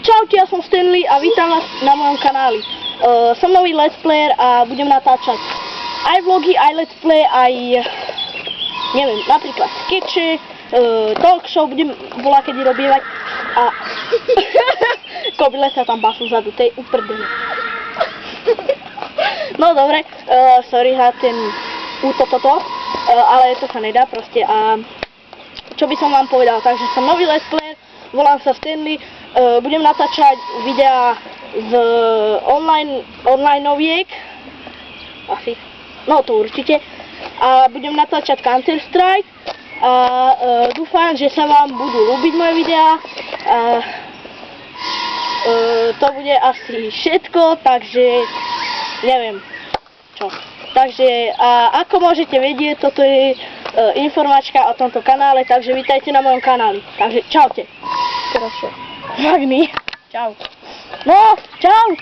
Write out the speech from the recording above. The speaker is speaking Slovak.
Čaute, ja som Stanley a vítam vás na mojom kanáli. Som nový let's player a budem natáčať aj vlogy, aj let's play, aj neviem, napríklad skeče, talk show budem voľakedy robievať a kobyle sa tam basú vzadu, to je uprdele. No dobre, sorry za ten útototo, ale to sa nedá proste a čo by som vám povedal, takže som nový let's player, volám sa Stanley, budem natáčať videá z online-oviek, asi, no to určite, a budem natáčať Counter Strike a dúfam, že sa vám budú ľúbiť moje videá. To bude asi všetko, takže neviem čo. Takže ako môžete vedieť, toto je informačka o tomto kanále, takže vítajte na mojom kanáli. Takže čaute. Teraz čo? Magni. Čau. No, čau.